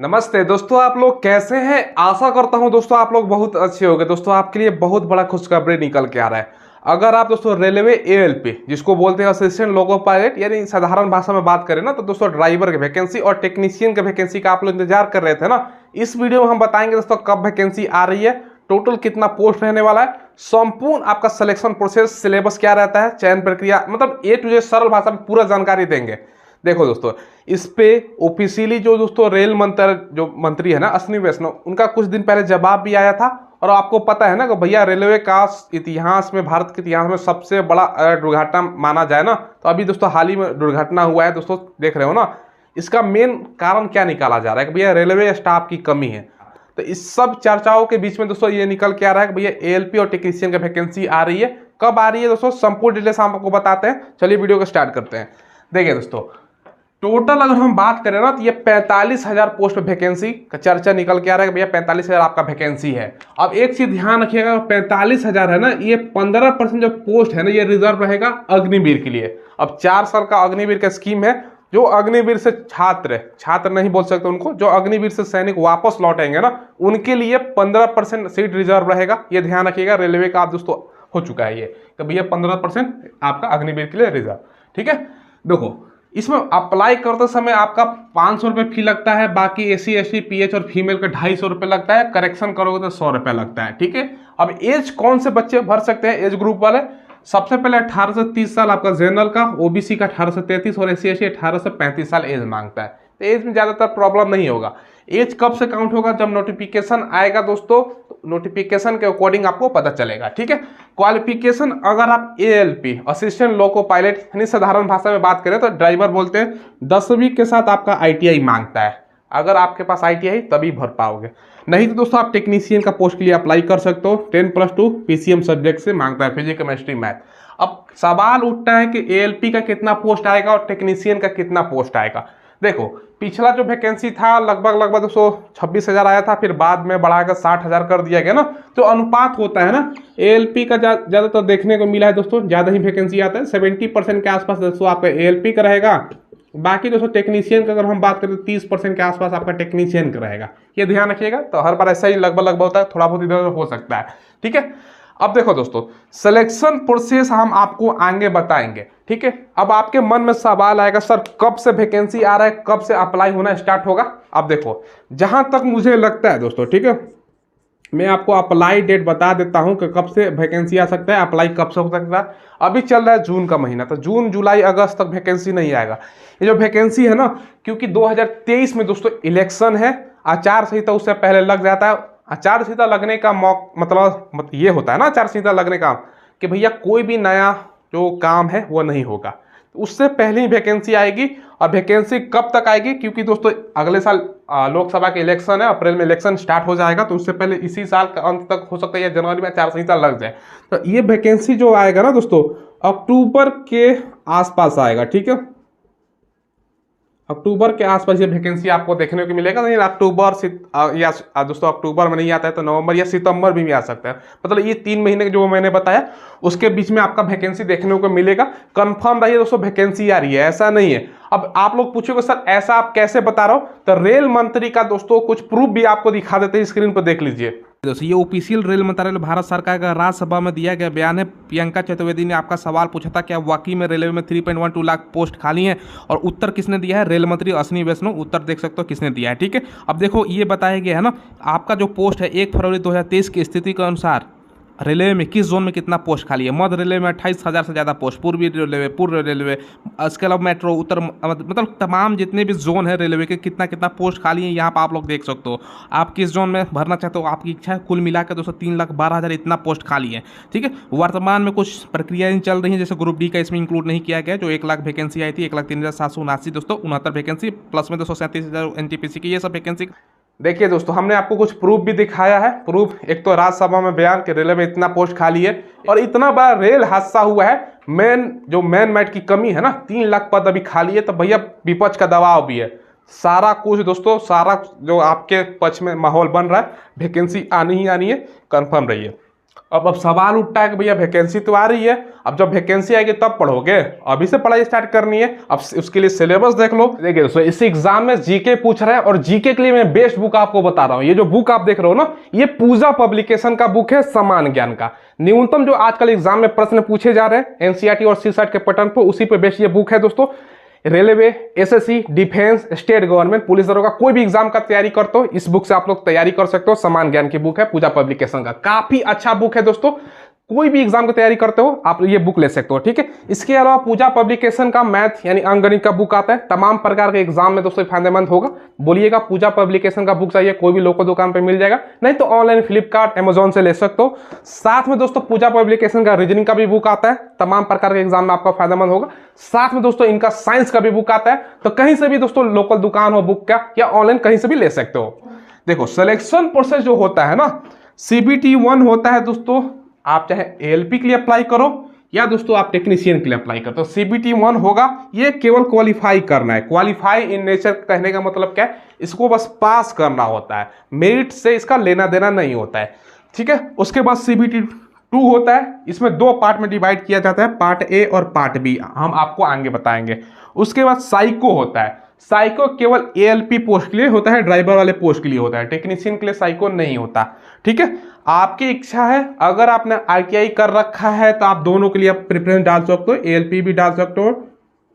नमस्ते दोस्तों, आप लोग कैसे हैं। आशा करता हूं दोस्तों आप लोग बहुत अच्छे होंगे। दोस्तों आपके लिए बहुत बड़ा खुशखबरी निकल के आ रहा है। अगर आप दोस्तों रेलवे एएलपी जिसको बोलते हैं असिस्टेंट लोको पायलट, यानी साधारण भाषा में बात करें ना तो दोस्तों ड्राइवर की वैकेंसी और टेक्नीशियन की वैकेंसी का आप लोग इंतजार कर रहे थे ना। इस वीडियो में हम बताएंगे दोस्तों कब वैकेंसी आ रही है, टोटल कितना पोस्ट रहने वाला है, संपूर्ण आपका सिलेक्शन प्रोसेस, सिलेबस क्या रहता है, चयन प्रक्रिया, मतलब ए टू जेड सरल भाषा में पूरा जानकारी देंगे। देखो दोस्तों, इस पे ऑफिशियली जो दोस्तों रेल मंत्री है ना अश्विनी वैष्णव, उनका कुछ दिन पहले जवाब भी आया था। और आपको पता है ना कि भैया रेलवे का इतिहास में, भारत के इतिहास में सबसे बड़ा दुर्घटना माना जाए ना तो अभी दोस्तों हाल ही में दुर्घटना हुआ है। दोस्तों देख रहे हो ना, इसका मेन कारण क्या निकाला जा रहा है कि भैया रेलवे स्टाफ की कमी है। तो इस सब चर्चाओं के बीच में दोस्तों ये निकल के आ रहा है कि भैया एएलपी और टेक्नीशियन की वैकेंसी आ रही है। कब आ रही है दोस्तों, संपूर्ण डिटेल्स हम आपको बताते हैं। चलिए वीडियो को स्टार्ट करते हैं। देखिए दोस्तों, टोटल अगर हम बात करें ना तो ये 45,000 पोस्ट पे वैकेंसी का चर्चा निकल के आ रहा है कि भैया 45,000 आपका वैकेंसी है। अब एक चीज ध्यान रखिएगा, 45,000 है ना, ये 15% जो पोस्ट है ना ये रिजर्व रहेगा अग्निवीर के लिए। अब 4 साल का अग्निवीर का स्कीम है। जो अग्निवीर से छात्र नहीं बोल सकते उनको, जो अग्निवीर से सैनिक वापस लौटेंगे ना उनके लिए 15% सीट रिजर्व रहेगा। ये ध्यान रखिएगा, रेलवे का आप दोस्तों हो चुका है ये कि भैया 15% आपका अग्निवीर के लिए रिजर्व। ठीक है, देखो इसमें अप्लाई करते समय आपका 500 रुपये फी लगता है, बाकी एसी एसटी पीएच और फीमेल का 250 रुपये लगता है, करेक्शन करोगे तो 100 रुपये लगता है। ठीक है, अब एज कौन से बच्चे भर सकते हैं, एज ग्रुप वाले, सबसे पहले 18 से 30 साल आपका जनरल का, ओबीसी का 18 से 33 और एसी एसटी 18 से 35 साल एज मांगता है। तो एज में ज्यादातर प्रॉब्लम नहीं होगा। एज कब से काउंट होगा, जब नोटिफिकेशन आएगा दोस्तों, नोटिफिकेशन के अकॉर्डिंग आपको पता चलेगा। ठीक है, क्वालिफिकेशन अगर आप एएलपी असिस्टेंट लोको पायलट यानी साधारण भाषा में बात करें तो ड्राइवर बोलते हैं, 10वीं के साथ आपका आईटीआई मांगता है। अगर आपके पास आईटीआई तभी भर पाओगे, नहीं तो दोस्तों आप टेक्नीशियन का पोस्ट के लिए अप्लाई कर सकते हो। 10+2 पीसीएम सब्जेक्ट से मांगता है, फिजिक्स केमिस्ट्री मैथ। अब सवाल उठता है कि एएलपी का कितना पोस्ट आएगा और टेक्नीशियन का कितना पोस्ट आएगा। देखो पिछला जो वैकेंसी था लगभग 226,000 आया था, फिर बाद में बढ़ाकर 60,000 कर दिया गया ना। तो अनुपात होता है ना, एएलपी का ज्यादातर देखने को मिला है दोस्तों, ज्यादा ही वैकेंसी आता है। 70% के आसपास दोस्तों आपका एएलपी का रहेगा, बाकी दोस्तों टेक्नीशियन का अगर हम बात करें तो 30% के आसपास आपका टेक्नीशियन का रहेगा। ये ध्यान रखिएगा। तो हर बार ऐसा ही लगभग होता है, थोड़ा बहुत इधर हो सकता है। ठीक है, अब देखो दोस्तों, सिलेक्शन प्रोसेस हम आपको आगे बताएंगे। ठीक है, अब आपके मन में सवाल आएगा, सर कब से वैकेंसी आ रहा है, कब से अप्लाई होना स्टार्ट होगा। अब देखो जहां तक मुझे लगता है दोस्तों, ठीक है, मैं आपको अप्लाई डेट बता देता हूं कि कब से वैकेंसी आ सकता है, अप्लाई कब से हो सकता है। अभी चल रहा है जून का महीना, तो जून जुलाई अगस्त तक वैकेंसी नहीं आएगा। ये जो वैकेंसी है ना, क्योंकि 2023 में दोस्तों इलेक्शन है, आचार संहिता उससे पहले लग जाता है। आचार संहिता लगने का मतलब ये होता है ना, आचार संहिता लगने का कि भैया कोई भी नया जो काम है वो नहीं होगा, तो उससे पहले ही वैकेंसी आएगी। और वैकेंसी कब तक आएगी, क्योंकि दोस्तों अगले साल लोकसभा के इलेक्शन है, अप्रैल में इलेक्शन स्टार्ट हो जाएगा, तो उससे पहले इसी साल का अंत तक हो सकता है या जनवरी में आचार संहिता लग जाए। तो ये वैकेंसी जो आएगा ना दोस्तों अक्टूबर के आसपास आएगा। ठीक है, अक्टूबर के आसपास ये वैकेंसी आपको देखने को मिलेगा। नहीं अक्टूबर या दोस्तों अक्टूबर में नहीं आता है तो नवंबर या सितंबर में भी आ सकता है। मतलब ये 3 महीने जो मैंने बताया उसके बीच में आपका वैकेंसी देखने को मिलेगा। कंफर्म रहिए दोस्तों वैकेंसी आ रही है, ऐसा नहीं है। अब आप लोग पूछोगे सर ऐसा आप कैसे बता रहे हो, तो रेल मंत्री का दोस्तों कुछ प्रूफ भी आपको दिखा देते हैं, स्क्रीन पर देख लीजिए दोस्तों। ये ऑफिशियल रेल मंत्रालय भारत सरकार का राज्यसभा में दिया गया बयान है। प्रियंका चतुर्वेदी ने आपका सवाल पूछा था क्या वाकई में रेलवे में 3.12 लाख पोस्ट खाली हैं, और उत्तर किसने दिया है, रेल मंत्री अश्विनी वैष्णव। उत्तर देख सकते हो किसने दिया है। ठीक है, अब देखो ये बताया गया है ना, आपका जो पोस्ट है 1 फरवरी 2023 की स्थिति के अनुसार रेलवे में किस जोन में कितना पोस्ट खाली है। मध्य रेलवे में 28,000 से ज़्यादा पोस्ट, पूर्वी रेलवे, पूर्व रेलवे, इसके अलावा मेट्रो, उत्तर, मतलब तमाम जितने भी जोन है रेलवे के कितना पोस्ट खाली है यहाँ पर आप लोग देख सकते हो। आप किस जोन में भरना चाहते हो, आपकी इच्छा है। कुल मिलाकर दोस्तों 3,12,000 इतना पोस्ट खाली है। ठीक है, वर्तमान में कुछ प्रक्रियाएं चल रही हैं, जैसे ग्रुप डी का इसमें इंक्लूड नहीं किया गया, जो 1 लाख वैकेंसी आई थी, 1,03,779 दोस्तों 69 वैकेंसी, प्लस में 237,000 एनटीपीसी की, ये सब वैकेंसी। देखिए दोस्तों हमने आपको कुछ प्रूफ भी दिखाया है। प्रूफ एक तो राज्यसभा में बयान कि रेलवे में इतना पोस्ट खाली है, और इतना बड़ा रेल हादसा हुआ है, मेन मैट की कमी है ना, 3 लाख पद अभी खाली है, तो भैया विपक्ष का दबाव भी है। सारा कुछ दोस्तों, सारा जो आपके पक्ष में माहौल बन रहा है, वैकेंसी आनी ही आनी है, कंफर्म रहिए। अब सवाल उठता है कि भैया वैकेंसी तो आ रही है, अब जब वैकेंसी आएगी तब पढ़ोगे, अभी से पढ़ाई स्टार्ट करनी है। अब उसके लिए सिलेबस देख लो। देखिए दोस्तों, इस एग्जाम में जीके पूछ रहा है और जीके के लिए मैं बेस्ट बुक आपको बता रहा हूं। ये जो बुक आप देख रहे हो ना, ये पूजा पब्लिकेशन का बुक है, समान ज्ञान का। न्यूनतम जो आजकल एग्जाम में प्रश्न पूछे जा रहे हैं एनसीईआरटी और सीसैट के पैटर्न पर, उसी पे बेस्ट ये बुक है दोस्तों। Railway, SSC, defence, state government, police दरोगा, कोई भी एग्जाम का तैयारी करते हो इस बुक से आप लोग तैयारी कर सकते हो। समान ज्ञान की बुक है, पूजा पब्लिकेशन का, काफी अच्छा बुक है दोस्तों। कोई भी एग्जाम की तैयारी करते हो आप ये बुक ले सकते हो, ठीक है। इसके अलावा पूजा पब्लिकेशन का मैथ यानी अंकगणित का बुक आता है, तमाम प्रकार के एग्जाम में दोस्तों फायदेमंद होगा। बोलिएगा पूजा पब्लिकेशन का बुक चाहिए, कोई भी लोकल दुकान पे मिल जाएगा, नहीं तो ऑनलाइन फ्लिपकार्ट, अमेजोन से ले सकते हो। साथ में दोस्तों पूजा पब्लिकेशन का रीजनिंग का भी बुक आता है, तमाम प्रकार के एग्जाम में आपका फायदेमंद होगा। साथ में दोस्तों इनका साइंस का भी बुक आता है, तो कहीं से भी दोस्तों लोकल दुकान हो बुक का या ऑनलाइन कहीं से भी ले सकते हो। देखो सिलेक्शन प्रोसेस जो होता है ना, CBT 1 होता है दोस्तों, आप चाहे ALP के लिए अप्लाई करो या दोस्तों आप टेक्नीशियन के लिए अप्लाई करो, तो CBT 1 होगा। ये केवल क्वालिफाई करना है, क्वालिफाई इन नेचर कहने का मतलब क्या है, इसको बस पास करना होता है, मेरिट से इसका लेना देना नहीं होता है, ठीक है। उसके बाद CBT 2 होता है, इसमें दो पार्ट में डिवाइड किया जाता है, पार्ट A और पार्ट B, हम आपको आगे बताएंगे। उसके बाद साइको होता है, साइको केवल ALP पोस्ट के लिए होता है, ड्राइवर वाले पोस्ट के लिए होता है, टेक्नीशियन के लिए साइको नहीं होता, ठीक है। आपकी इच्छा है, अगर आपने ITI कर रखा है तो आप दोनों के लिए आप प्रेफरेंस डाल सकते हो, ALP भी डाल सकते हो,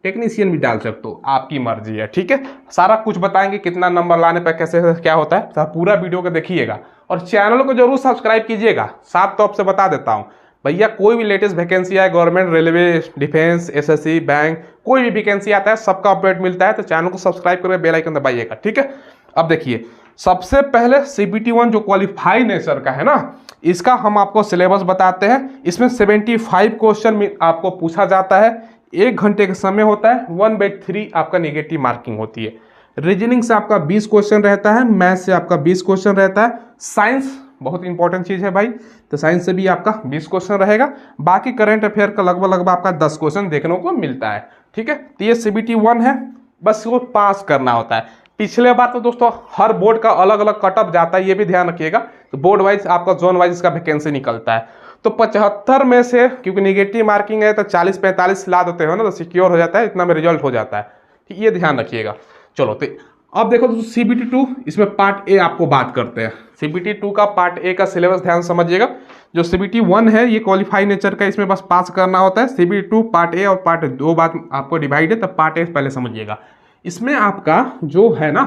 टेक्नीशियन भी डाल सकते हो, आपकी मर्जी है, ठीक है। सारा कुछ बताएंगे, कितना नंबर लाने पर कैसे क्या होता है, तो पूरा वीडियो को देखिएगा और चैनल को जरूर सब्सक्राइब कीजिएगा। साफ तौर से बता देता हूँ भैया, कोई भी लेटेस्ट वैकेंसी आए, government, railway, defence, SSC, bank, कोई भी वैकेंसी आता है सबका अपडेट मिलता है, तो चैनल को सब्सक्राइब करके बेल आइकन दबाइएगा, ठीक है। अब देखिए सबसे पहले CBT 1 जो क्वालिफाई नेचर का है ना, इसका हम आपको सिलेबस बताते हैं। इसमें 75 क्वेश्चन आपको पूछा जाता है, 1 घंटे का समय होता है, 1/3 आपका नेगेटिव मार्किंग होती है। रीजनिंग से आपका 20 क्वेश्चन रहता है, मैथ से आपका 20 क्वेश्चन रहता है, साइंस बहुत इंपॉर्टेंट चीज है भाई, तो साइंस से भी आपका 20 क्वेश्चन रहेगा। बाकी करंट अफेयर का लगभग आपका 10 क्वेश्चन देखने को मिलता है, ठीक है। तो ये CBT 1 है, बस इसको पास करना होता है। पिछले बार तो दोस्तों हर बोर्ड का अलग अलग कटअप जाता है, ये भी ध्यान रखिएगा, तो बोर्ड वाइज आपका जोन वाइज इसका वैकेंसी निकलता है। तो 75 में से क्योंकि नेगेटिव मार्किंग है तो 40-45 ला देते हो ना, तो सिक्योर हो जाता है, इतना में रिजल्ट हो जाता है, ठीक, ये ध्यान रखिएगा। चलो तो अब देखो दोस्तों CBT 2, इसमें पार्ट A आपको बात करते हैं। CBT 2 का पार्ट A का सिलेबस ध्यान समझिएगा। जो CBT 1 है ये क्वालिफाई नेचर का, इसमें बस पास करना होता है। CBT 2 पार्ट A और पार्ट 2 बात आपको डिवाइड है, तब पार्ट A पहले समझिएगा। इसमें आपका जो है ना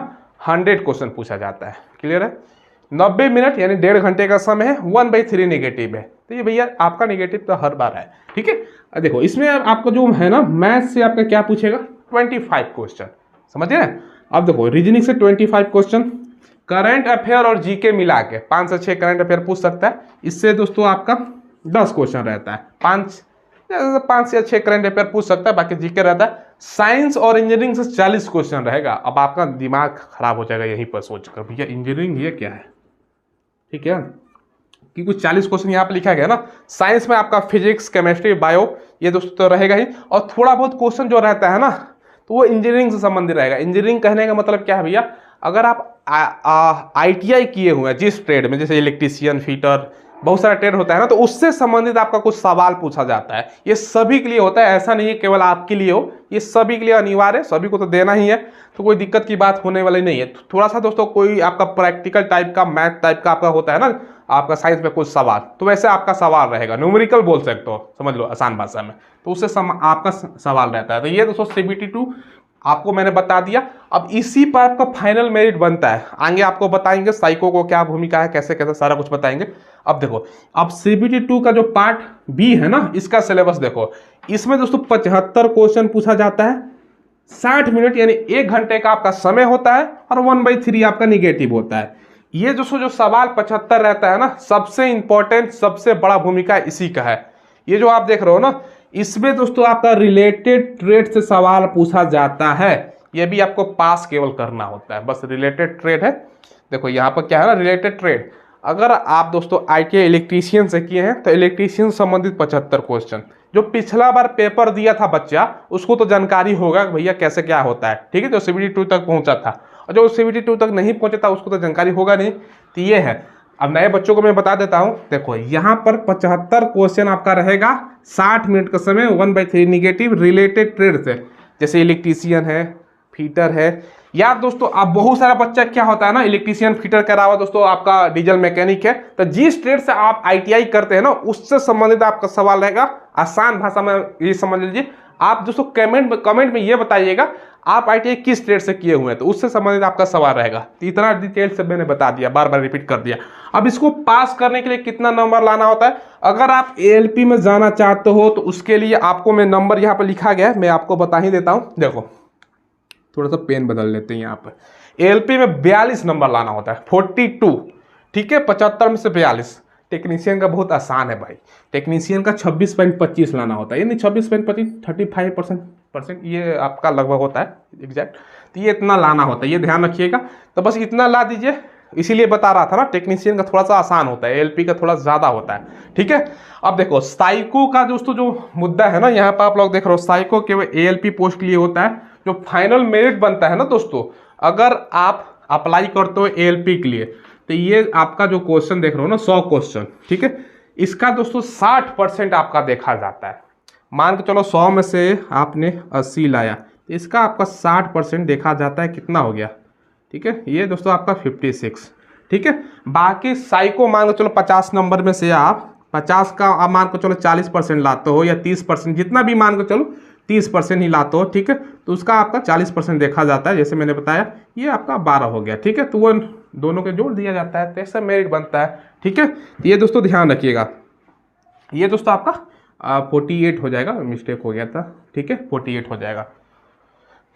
100 क्वेश्चन पूछा जाता है, क्लियर है। 90 मिनट यानी 1.5 घंटे का समय है, 1/3 नेगेटिव है, तो ये भैया आपका नेगेटिव तो हर बार है, ठीक है। देखो इसमें आपका जो है ना मैथ से आपका क्या पूछेगा, 25 क्वेश्चन, समझिए ना। अब देखो रीजनिंग से 25 क्वेश्चन, करंट अफेयर और जीके मिला के 5 से 6 करंट अफेयर पूछ सकता है। इससे दोस्तों आपका 10 क्वेश्चन रहता है, 5 से 6 करंट अफेयर पूछ सकता है, बाकी जीके रहता है। साइंस और इंजीनियरिंग से 40 क्वेश्चन रहेगा। अब आपका दिमाग खराब हो जाएगा यहीं पर सोचकर, भैया इंजीनियरिंग ये क्या है, ठीक है, कि कुछ 40 क्वेश्चन यहाँ पे लिखा गया ना। साइंस में आपका फिजिक्स, केमिस्ट्री, बायो ये दोस्तों तो रहेगा ही, और थोड़ा बहुत क्वेश्चन जो रहता है ना तो वो इंजीनियरिंग से संबंधित रहेगा। इंजीनियरिंग कहने का मतलब क्या है भैया, अगर आप ITI किए हुए हैं जिस ट्रेड में, जैसे इलेक्ट्रीशियन, फिटर, बहुत सारा ट्रेड होता है ना, तो उससे संबंधित आपका कुछ सवाल पूछा जाता है। ये सभी के लिए होता है, ऐसा नहीं है केवल आपके लिए हो, ये सभी के लिए अनिवार्य है, सभी को तो देना ही है, तो कोई दिक्कत की बात होने वाली नहीं है। थोड़ा सा दोस्तों कोई आपका प्रैक्टिकल टाइप का, मैथ टाइप का आपका होता है ना, आपका साइंस में कुछ सवाल, तो वैसे आपका सवाल रहेगा, न्यूमेरिकल बोल सकते हो, समझ लो आसान भाषा में, तो उससे आपका सवाल रहता है। तो ये दोस्तों CBT 2 आपको मैंने बता दिया। अब इसी पर आपका फाइनल मेरिट बनता है, आगे आपको बताएंगे साइको को क्या भूमिका है, कैसे कैसे सारा कुछ बताएंगे। अब देखो अब CBT 2 का जो पार्ट B है ना, इसका सिलेबस देखो, इसमें दोस्तों 75 क्वेश्चन पूछा जाता है, 60 मिनट यानी 1 घंटे का आपका समय होता है, और 1/3 आपका निगेटिव होता है। ये जो सवाल 75 रहता है ना, सबसे इंपॉर्टेंट, सबसे बड़ा भूमिका इसी का है। ये जो आप देख रहे हो ना, इसमें दोस्तों आपका रिलेटेड ट्रेड से सवाल पूछा जाता है, ये भी आपको पास केवल करना होता है, बस रिलेटेड ट्रेड है। देखो यहाँ पर क्या है ना, रिलेटेड ट्रेड, अगर आप दोस्तों ITI इलेक्ट्रीशियन से किए हैं तो इलेक्ट्रीशियन संबंधित 75 क्वेश्चन, जो पिछला बार पेपर दिया था बच्चा उसको तो जानकारी होगा भैया कैसे क्या होता है, ठीक है, जो CBT 2 तक पहुंचा था, और जो CBT 2 तक नहीं पहुंचा था उसको तो जानकारी होगा नहीं। तो ये है अब नए बच्चों को मैं बता देता हूं, देखो यहाँ पर 75 क्वेश्चन आपका रहेगा 60 मिनट का समय, 1/3 निगेटिव रिलेटेड ट्रेड से, जैसे इलेक्ट्रीशियन है, फीटर है, या दोस्तों आप बहुत सारा बच्चा क्या होता है ना, इलेक्ट्रीशियन फीटर के अलावा दोस्तों आपका डीजल मैकेनिक है, तो जिस ट्रेड से आप ITI करते हैं ना उससे संबंधित आपका सवाल रहेगा। आसान भाषा में ये समझ लीजिए। आप दोस्तों कमेंट में ये बताइएगा आप ITI किस ट्रेड से किए हुए हैं, तो उससे संबंधित आपका सवाल रहेगा। तो इतना डिटेल से मैंने बता दिया, बार बार रिपीट कर दिया। अब इसको पास करने के लिए कितना नंबर लाना होता है, अगर आप ALP में जाना चाहते हो तो उसके लिए आपको मैं नंबर यहाँ पर लिखा गया है, मैं आपको बता ही देता हूँ। देखो थोड़ा सा पेन बदल लेते हैं यहाँ पर। ALP में 42 नंबर लाना होता है, 42, ठीक है, 75 में से 42। टेक्नीशियन का बहुत आसान है भाई, टेक्नीशियन का 26.25 लाना होता है, यानी 26.25 35% ये आपका लगभग होता है एग्जैक्ट। तो ये इतना लाना होता है, ये ध्यान रखिएगा। तो बस इतना ला दीजिए, इसीलिए बता रहा था ना टेक्नीशियन का थोड़ा सा आसान होता है, ALP का थोड़ा ज़्यादा होता है, ठीक है। अब देखो साइको का दोस्तों जो मुद्दा है ना, यहाँ पर आप लोग देख रहे हो, साइको केवल ALP पोस्ट के लिए होता है। जो फाइनल मेरिट बनता है ना दोस्तों, अगर आप अप्लाई करते हो ALP के लिए, तो ये आपका जो क्वेश्चन देख रहे हो ना 100 क्वेश्चन, ठीक है, इसका दोस्तों 60% आपका देखा जाता है। मान के चलो 100 में से आपने 80 लाया, तो इसका आपका 60% देखा जाता है, कितना हो गया, ठीक है, ये दोस्तों आपका 56, ठीक है। बाकी साइको मान के चलो 50 नंबर में से आप 50 का आप मान के चलो 40% लाते हो, या 30%, जितना भी मान के चलो 30% ही लाते हो, ठीक है, तो उसका आपका 40% देखा जाता है। जैसे मैंने बताया ये आपका 12 हो गया, ठीक है, तो वो दोनों के जोड़ दिया जाता है, तो ऐसा मेरिट बनता है, ठीक है। तो ये दोस्तों ध्यान रखिएगा, ये दोस्तों आपका 48 हो जाएगा, मिस्टेक हो गया था, ठीक है, 48 हो जाएगा।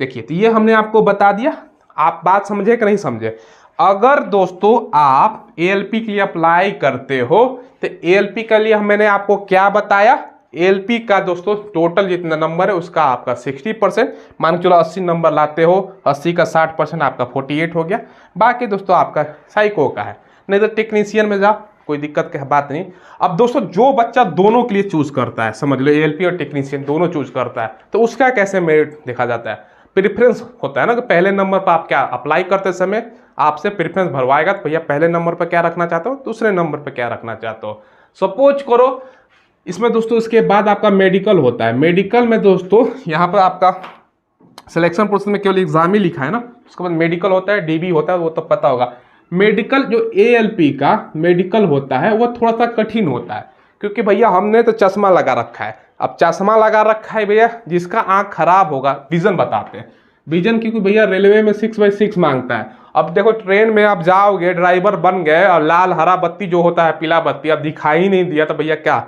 देखिए तो ये हमने आपको बता दिया, आप बात समझे कि नहीं समझे। अगर दोस्तों आप ALP के लिए अप्लाई करते हो तो ALP के लिए मैंने आपको क्या बताया, ALP का दोस्तों टोटल जितना नंबर है उसका आपका 60%, मान के चलो 80 नंबर लाते हो, 80 का 60% आपका 48 हो गया। बाकी दोस्तों आपका साइको का है, नहीं तो टेक्नीशियन में जाओ, कोई दिक्कत की बात नहीं। अब दोस्तों जो बच्चा दोनों के लिए चूज करता है, समझ लो ALP और टेक्नीशियन दोनों चूज करता है, तो उसका कैसे मेरिट देखा जाता है, प्रेफरेंस होता है ना, कि पहले नंबर पर आप क्या अप्लाई करते समय आपसे प्रेफरेंस भरवाएगा, तो भैया पहले नंबर पर क्या रखना चाहते हो, दूसरे नंबर पर क्या रखना चाहते हो। सपोज करो इसमें दोस्तों इसके बाद आपका मेडिकल होता है। मेडिकल में दोस्तों यहाँ पर आपका सिलेक्शन प्रोसेस में केवल एग्जाम ही लिखा है ना, उसके बाद मेडिकल होता है, DB होता है, वो तो पता होगा। मेडिकल जो ALP का मेडिकल होता है वो थोड़ा सा कठिन होता है, क्योंकि भैया हमने तो चश्मा लगा रखा है। अब चश्मा लगा रखा है भैया, जिसका आंख खराब होगा, विजन बताते हैं, विजन, क्योंकि भैया रेलवे में 6/6 मांगता है। अब देखो ट्रेन में आप जाओगे, ड्राइवर बन गए और लाल हरा बत्ती जो होता है, पीला बत्ती अब दिखाई नहीं दिया, तो भैया क्या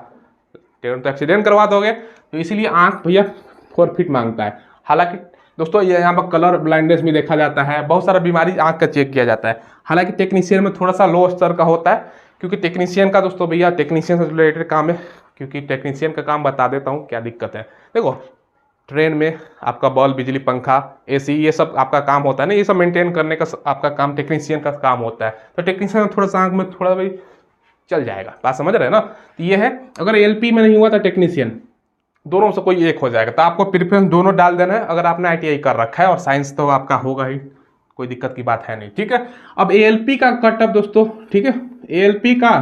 ट्रेन तो एक्सीडेंट करवा दोगे। तो इसीलिए आंख भैया 4 फीट मांगता है। हालांकि दोस्तों ये यहाँ पर कलर ब्लाइंडनेस भी देखा जाता है, बहुत सारा बीमारी आंख का चेक किया जाता है। हालांकि टेक्नीशियन में थोड़ा सा लो स्तर का होता है, क्योंकि टेक्नीशियन का दोस्तों भैया टेक्नीशियन से रिलेटेड काम है, क्योंकि टेक्नीशियन का काम बता देता हूँ क्या दिक्कत है। देखो ट्रेन में आपका बल्ब, बिजली, पंखा, AC ये सब आपका काम होता है ना, ये सब मेंटेन करने का आपका काम टेक्नीशियन का काम होता है। तो टेक्नीशियन थोड़ा सा आंख में थोड़ा भाई चल जाएगा, बात समझ रहे हैं ना। तो ये है, अगर ALP में नहीं हुआ तो टेक्नीशियन, दोनों से कोई एक हो जाएगा। तो आपको प्रेफरेंस दोनों डाल देना है, अगर आपने ITI कर रखा है, और साइंस तो आपका होगा ही, कोई दिक्कत की बात है नहीं, ठीक है। अब ALP का कट ऑफ दोस्तों, ठीक है, ALP का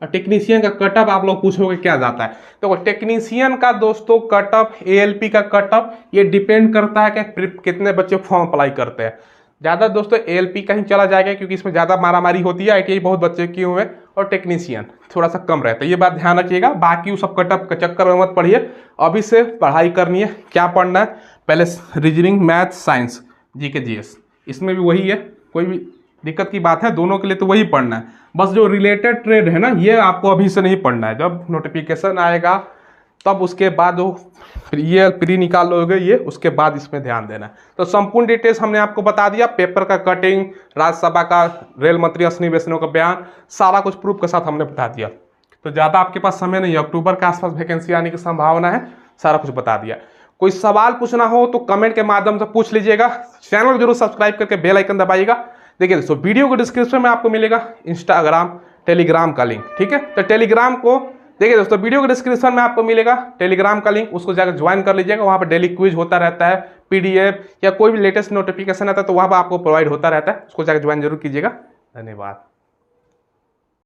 और टेक्नीशियन का कट ऑफ आप लोग पूछोगे क्या जाता है, तो टेक्नीशियन का दोस्तों कट ऑफ, ALP का कट ऑफ, ये डिपेंड करता है कि कितने बच्चे फॉर्म अप्लाई करते हैं। ज़्यादा दोस्तों ALP का ही चला जाएगा, क्योंकि इसमें ज़्यादा मारामारी होती है, ITI बहुत बच्चे किए हुए हैं, और टेक्नीशियन थोड़ा सा कम रहता है, ये बात ध्यान रखिएगा। बाकी वो सब कट ऑफ के चक्कर में मत पढ़िए, अभी से पढ़ाई करनी है। क्या पढ़ना है, पहले reasoning, math, science, GK GS, इसमें भी वही है, कोई भी दिक्कत की बात है, दोनों के लिए तो वही पढ़ना है। बस जो रिलेटेड ट्रेड है ना, ये आपको अभी से नहीं पढ़ना है, जब नोटिफिकेशन आएगा तब उसके बाद वो ये प्री निकाल लोगे ये, उसके बाद इसमें ध्यान देना है। तो संपूर्ण डिटेल्स हमने आपको बता दिया, पेपर का कटिंग, राज्यसभा का, रेल मंत्री अश्विनी वैष्णव का बयान, सारा कुछ प्रूफ के साथ हमने बता दिया। तो ज़्यादा आपके पास समय नहीं है, अक्टूबर के आसपास वैकेंसी आने की संभावना है, सारा कुछ बता दिया। कोई सवाल पूछना हो तो कमेंट के माध्यम से पूछ लीजिएगा। चैनल को जरूर सब्सक्राइब करके बेल आइकन दबाइएगा। देखिए दोस्तों वीडियो को डिस्क्रिप्शन में आपको मिलेगा इंस्टाग्राम, टेलीग्राम का लिंक, ठीक है। तो टेलीग्राम को देखिए दोस्तों, वीडियो के डिस्क्रिप्शन में आपको मिलेगा टेलीग्राम का लिंक, उसको जाकर ज्वाइन कर लीजिएगा। वहाँ पर डेली क्विज होता रहता है, PDF या कोई भी लेटेस्ट नोटिफिकेशन आता है तो वहाँ पर आपको प्रोवाइड होता रहता है, उसको जाकर ज्वाइन जरूर कीजिएगा। धन्यवाद।